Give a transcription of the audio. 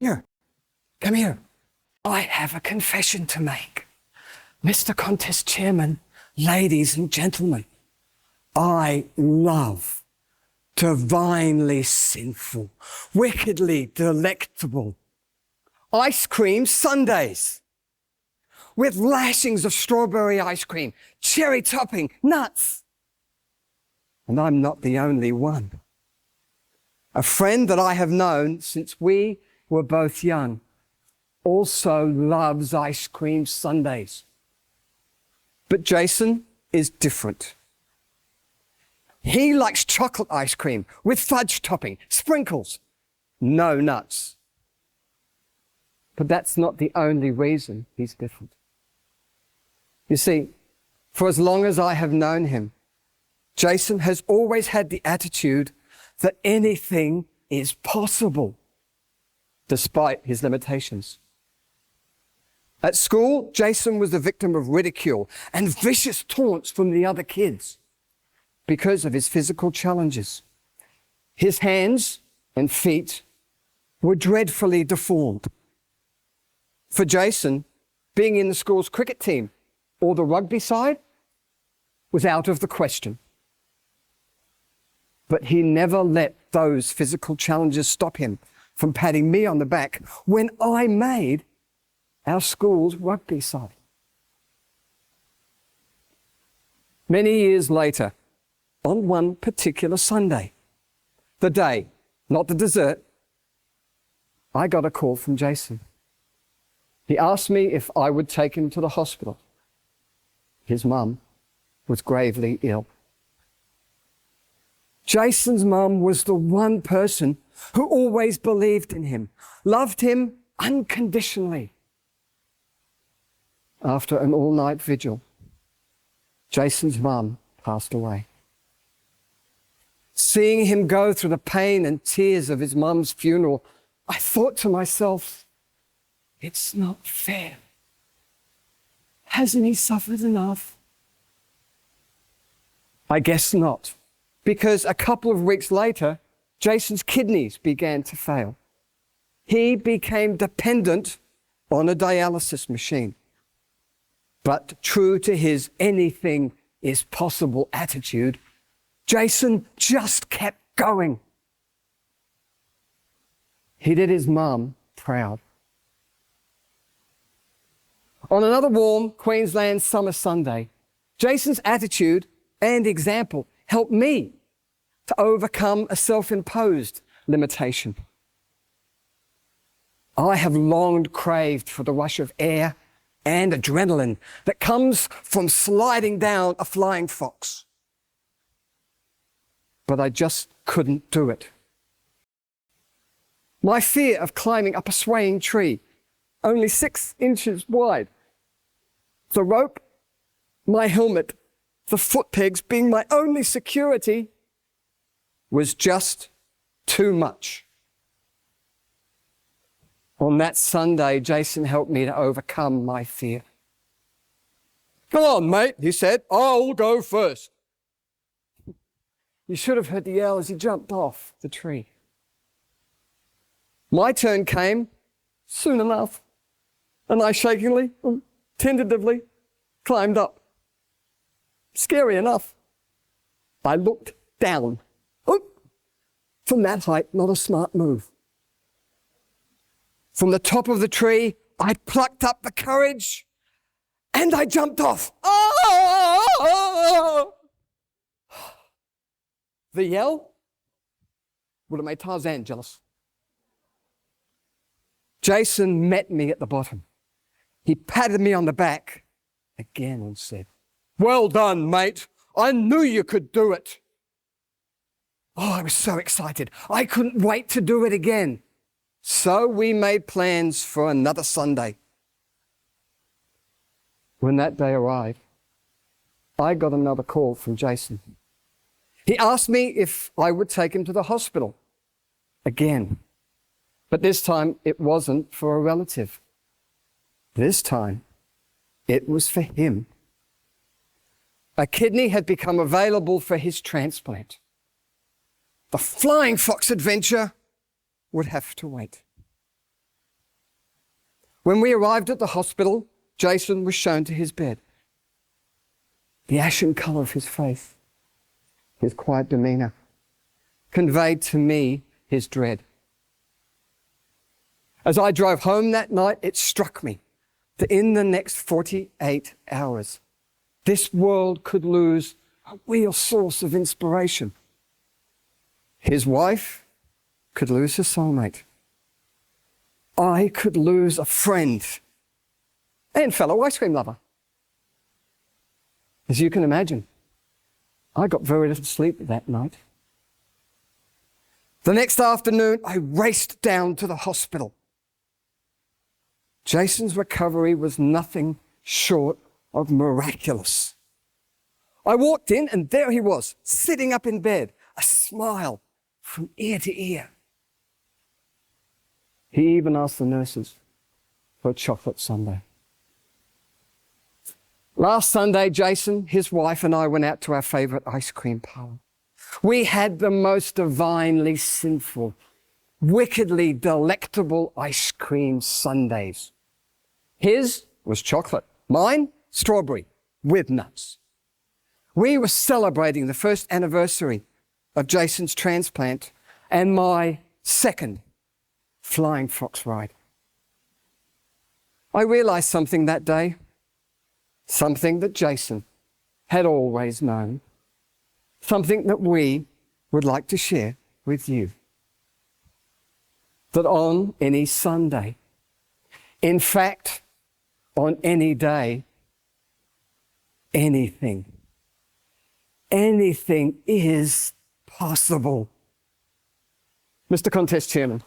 Here, come here. I have a confession to make. Mr. Contest Chairman, ladies and gentlemen, I love divinely sinful, wickedly delectable ice cream sundaes with lashings of strawberry ice cream, cherry topping, nuts. And I'm not the only one. A friend that I have known since we were both young also loves ice cream sundaes. But Jason is different. He likes chocolate ice cream with fudge topping, sprinkles, no nuts. But that's not the only reason he's different. You see, for as long as I have known him, Jason has always had the attitude that anything is possible, despite his limitations. At school, Jason was the victim of ridicule and vicious taunts from the other kids because of his physical challenges. His hands and feet were dreadfully deformed. For Jason, being in the school's cricket team or the rugby side was out of the question. But he never let those physical challenges stop him from patting me on the back when I made our school's rugby side. Many years later, on one particular Sunday, the day, not the dessert, I got a call from Jason. He asked me if I would take him to the hospital. His mum was gravely ill. Jason's mum was the one person who always believed in him, loved him unconditionally. After an all-night vigil, Jason's mum passed away. Seeing him go through the pain and tears of his mum's funeral, I thought to myself, it's not fair. Hasn't he suffered enough? I guess not, because a couple of weeks later, Jason's kidneys began to fail. He became dependent on a dialysis machine. But true to his anything is possible attitude, Jason just kept going. He did his mum proud. On another warm Queensland summer Sunday, Jason's attitude and example helped me to overcome a self-imposed limitation. I have long craved for the rush of air and adrenaline that comes from sliding down a flying fox. But I just couldn't do it. My fear of climbing up a swaying tree, only 6 inches wide, the rope, my helmet, the foot pegs being my only security, was just too much. On that Sunday, Jason helped me to overcome my fear. "Come on, mate," he said. "I'll go first." You should have heard the yell as he jumped off the tree. My turn came soon enough, and I shakingly, tentatively climbed up. Scary enough. I looked down. From that height, not a smart move. From the top of the tree, I plucked up the courage and I jumped off. Oh! The yell would have made Tarzan jealous. Jason met me at the bottom. He patted me on the back again and said, "Well done, mate. I knew you could do it." Oh, I was so excited. I couldn't wait to do it again. So we made plans for another Sunday. When that day arrived, I got another call from Jason. He asked me if I would take him to the hospital again. But this time it wasn't for a relative. This time it was for him. A kidney had become available for his transplant. The flying fox adventure would have to wait. When we arrived at the hospital, Jason was shown to his bed. The ashen colour of his face, his quiet demeanour, conveyed to me his dread. As I drove home that night, it struck me that in the next 48 hours, this world could lose a real source of inspiration. His wife could lose her soulmate. I could lose a friend and fellow ice cream lover. As you can imagine, I got very little sleep that night. The next afternoon, I raced down to the hospital. Jason's recovery was nothing short of miraculous. I walked in and there he was, sitting up in bed, a smile from ear to ear. He even asked the nurses for a chocolate sundae. Last Sunday, Jason, his wife, and I went out to our favourite ice cream parlour. We had the most divinely sinful, wickedly delectable ice cream sundaes. His was chocolate, mine strawberry with nuts. We were celebrating the first anniversary of Jason's transplant and my second flying fox ride. I realised something that day, something that Jason had always known, something that we would like to share with you. That on any Sunday, in fact, on any day, anything is possible. Mr. Contest Chairman,